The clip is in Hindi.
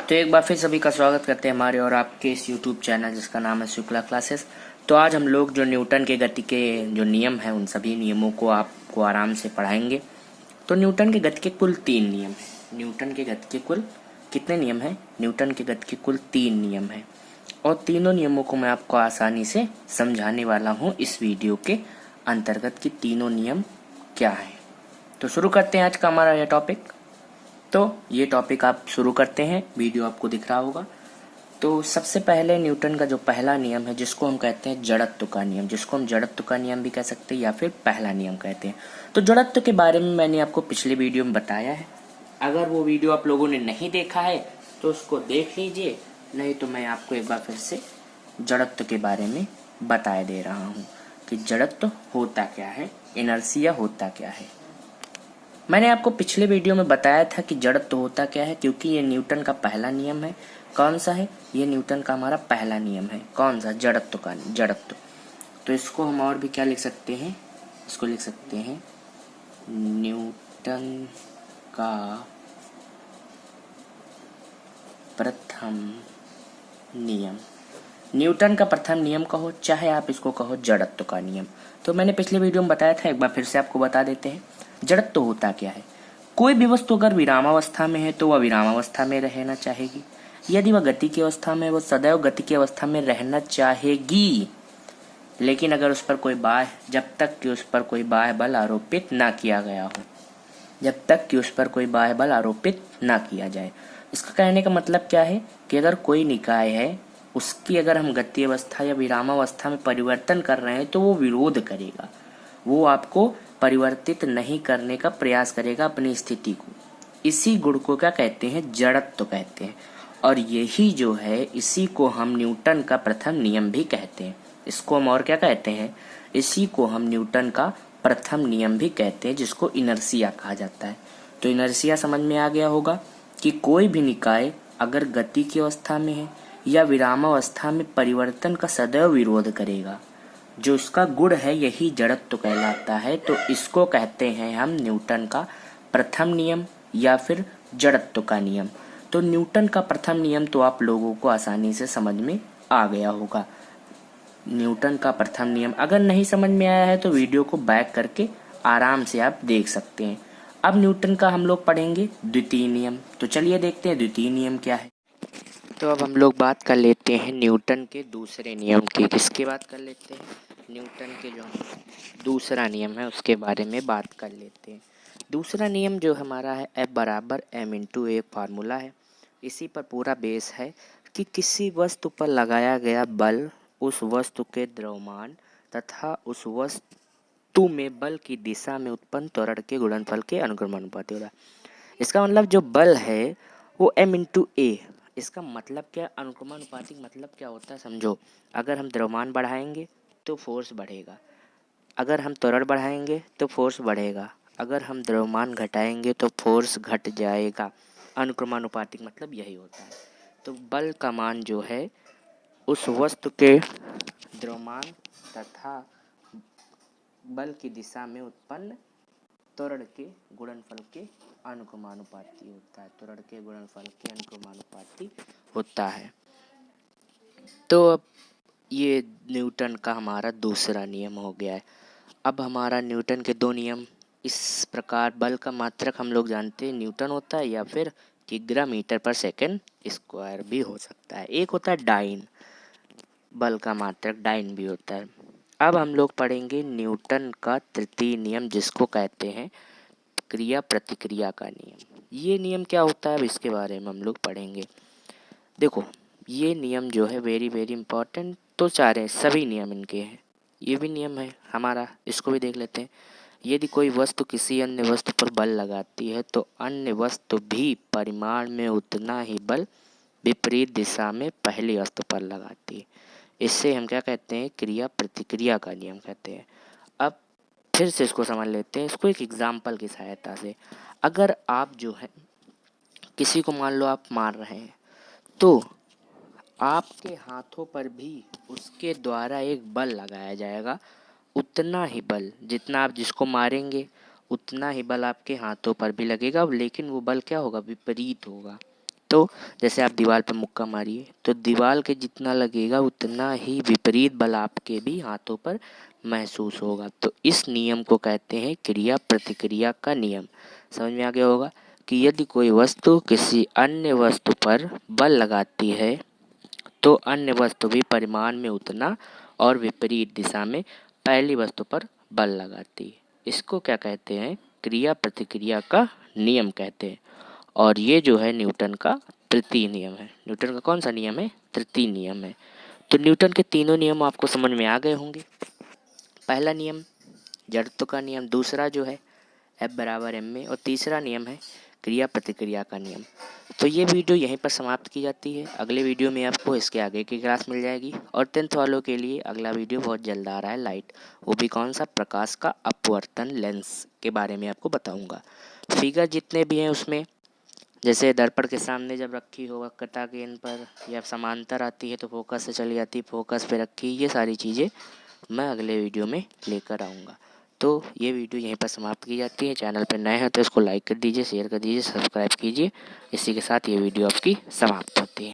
तो एक बार फिर सभी का स्वागत करते हैं हमारे और आपके इस यूट्यूब चैनल जिसका नाम है शुक्ला क्लासेस। तो आज हम लोग जो न्यूटन के गति के जो नियम हैं उन सभी नियमों को आपको आराम से पढ़ाएंगे। तो न्यूटन के गति के कुल 3 नियम हैं। न्यूटन के गति के कुल कितने नियम हैं? न्यूटन के गति के कुल 3 नियम हैं और तीनों नियमों को मैं आपको आसानी से समझाने वाला हूँ इस वीडियो के अंतर्गत कि तीनों नियम क्या हैं। तो शुरू करते हैं आज का हमारा यह टॉपिक। तो ये टॉपिक आप शुरू करते हैं, वीडियो आपको दिख रहा होगा। तो सबसे पहले न्यूटन का जो पहला नियम है जिसको हम कहते हैं जड़त्व का नियम, जिसको हम जड़त्व का नियम भी कह सकते हैं या फिर पहला नियम कहते हैं। तो जड़त्व के बारे में मैंने आपको पिछले वीडियो में बताया है। अगर वो वीडियो आप लोगों ने नहीं देखा है तो उसको देख लीजिए, नहीं तो मैं आपको एक बार फिर से जड़त्व के बारे में बताए दे रहा हूँ कि जड़त्व होता क्या है, इनर्शिया होता क्या है। मैंने आपको पिछले वीडियो में बताया था कि जड़त्व होता क्या है, क्योंकि ये न्यूटन का पहला नियम है। कौन सा है? ये न्यूटन का हमारा पहला नियम है। कौन सा? जड़त्व का। जड़त्व। तो इसको हम और भी क्या लिख सकते हैं? इसको लिख सकते हैं न्यूटन का प्रथम नियम। न्यूटन का प्रथम नियम कहो, चाहे आप इसको कहो जड़त्व का नियम। तो मैंने पिछले वीडियो में बताया था, एक बार फिर से आपको बता देते हैं। जड़त्व होता क्या है? कोई भी वस्तु अगर विरामावस्था में है तो वह विरामावस्था में रहना चाहेगी। यदि वह गति की अवस्था में, वह सदैव गति की अवस्था में रहना चाहेगी। लेकिन अगर उस पर कोई बाह्य, जब तक कि उस पर कोई बाह्य बल आरोपित ना किया गया हो, जब तक कि उस पर कोई बाह्य बल आरोपित ना किया जाए। इसका कहने का मतलब क्या है कि अगर कोई निकाय है, उसकी अगर हम गति अवस्था या विरामावस्था में परिवर्तन कर रहे हैं तो वो विरोध करेगा, वो आपको परिवर्तित नहीं करने का प्रयास करेगा अपनी स्थिति को। इसी गुण को क्या कहते हैं? जड़त्व कहते हैं। और यही जो है, इसी को हम न्यूटन का प्रथम नियम भी कहते हैं। इसको हम और क्या कहते हैं? इसी को हम न्यूटन का प्रथम नियम भी कहते हैं, जिसको इनर्शिया कहा जाता है। तो इनर्शिया समझ में आ गया होगा कि कोई भी निकाय अगर गति की अवस्था में है या विरामावस्था में परिवर्तन का सदैव विरोध करेगा, जो इसका गुण है यही जड़त्व कहलाता है। तो इसको कहते हैं हम न्यूटन का प्रथम नियम या फिर जड़त्व का नियम। तो न्यूटन का प्रथम नियम तो आप लोगों को आसानी से समझ में आ गया होगा। न्यूटन का प्रथम नियम अगर नहीं समझ में आया है तो वीडियो को बैक करके आराम से आप देख सकते हैं। अब न्यूटन का हम लोग पढ़ेंगे द्वितीय नियम। तो चलिए देखते हैं द्वितीय नियम क्या है। तो अब हम लोग बात कर लेते हैं न्यूटन के दूसरे नियम की। किसकी बात कर लेते हैं? न्यूटन के जो दूसरा नियम है उसके बारे में बात कर लेते हैं। दूसरा नियम जो हमारा है F=m × a फार्मूला है। इसी पर पूरा बेस है कि किसी वस्तु पर लगाया गया बल उस वस्तु के द्रव्यमान तथा उस वस्तु में बल की दिशा में उत्पन्न त्वरण के गुणनफल के अनुक्रमानुपाती होता है। इसका मतलब जो बल है वो m×a। इसका मतलब क्या? अनुक्रमानुपातिक मतलब क्या होता है समझो। अगर हम द्रव्यमान बढ़ाएंगे तो फोर्स बढ़ेगा, अगर हम त्वरण बढ़ाएंगे तो फोर्स बढ़ेगा, अगर हम द्रव्यमान घटाएंगे तो फोर्स घट जाएगा। अनुक्रमानुपातिक मतलब यही होता है। तो बल का मान जो है उस वस्तु के द्रव्यमान तथा बल की दिशा में उत्पन्न त्वरण के गुणनफल के अनुक्रमानुपाती होता है। त्वरण के गुणनफल के अनुक्रमानुपाती होता है। तो अब ये न्यूटन का हमारा दूसरा नियम हो गया है। अब हमारा न्यूटन के 2 नियम इस प्रकार। बल का मात्रक हम लोग जानते हैं न्यूटन होता है या फिर किग्रा मीटर पर सेकंड स्क्वायर भी हो सकता है। एक होता है डाइन, बल का मात्रक डाइन भी होता है। अब हम लोग पढ़ेंगे न्यूटन का तृतीय नियम, जिसको कहते हैं क्रिया प्रतिक्रिया का नियम। ये नियम क्या होता है अब इसके बारे में हम लोग पढ़ेंगे। देखो, ये नियम जो है वेरी वेरी इंपॉर्टेंट। तो सारे सभी नियम इनके हैं। ये भी नियम है हमारा, इसको भी देख लेते हैं। यदि कोई वस्तु किसी अन्य वस्तु पर बल लगाती है तो अन्य वस्तु भी परिमाण में उतना ही बल विपरीत दिशा में पहली वस्तु पर लगाती है। इससे हम क्या कहते हैं? क्रिया प्रतिक्रिया का नियम कहते हैं। अब फिर से इसको समझ लेते हैं, इसको एक एग्जाम्पल की सहायता से। अगर आप जो है किसी को मान लो आप मार रहे हैं तो आपके हाथों पर भी उसके द्वारा एक बल लगाया जाएगा, उतना ही बल जितना आप जिसको मारेंगे उतना ही बल आपके हाथों पर भी लगेगा, लेकिन वो बल क्या होगा? विपरीत होगा। तो जैसे आप दीवार पर मुक्का मारिए तो दीवार के जितना लगेगा उतना ही विपरीत बल आपके भी हाथों पर महसूस होगा। तो इस नियम को कहते हैं क्रिया प्रतिक्रिया का नियम। समझ में आ गया होगा कि यदि कोई वस्तु किसी अन्य वस्तु पर बल लगाती है तो अन्य वस्तु भी परिमाण में उतना और विपरीत दिशा में पहली वस्तु पर बल लगाती है। इसको क्या कहते हैं? क्रिया प्रतिक्रिया का नियम कहते हैं। और ये जो है न्यूटन का तृतीय नियम है। न्यूटन का कौन सा नियम है? तृतीय नियम है। तो न्यूटन के तीनों नियम आपको समझ में आ गए होंगे। पहला नियम जड़त्व का नियम, दूसरा जो है F बराबर m में, और तीसरा नियम है क्रिया प्रतिक्रिया का नियम। तो ये वीडियो यहीं पर समाप्त की जाती है। अगले वीडियो में आपको इसके आगे की क्लास मिल जाएगी। और 10th वालों के लिए अगला वीडियो बहुत जल्द आ रहा है, लाइट, वो भी कौन सा? प्रकाश का अपवर्तन लेंस के बारे में आपको बताऊंगा। फिगर जितने भी हैं उसमें, जैसे दर्पण के सामने जब रखी हो वक्रता केंद्र पर या समांतर आती है तो फोकस से चली जाती है, फोकस पे रखी, ये सारी चीज़ें मैं अगले वीडियो में लेकर आऊँगा। तो ये वीडियो यहीं पर समाप्त की जाती है। चैनल पर नए हैं तो इसको लाइक कर दीजिए, शेयर कर दीजिए, सब्सक्राइब कीजिए। इसी के साथ ये वीडियो आपकी समाप्त होती है।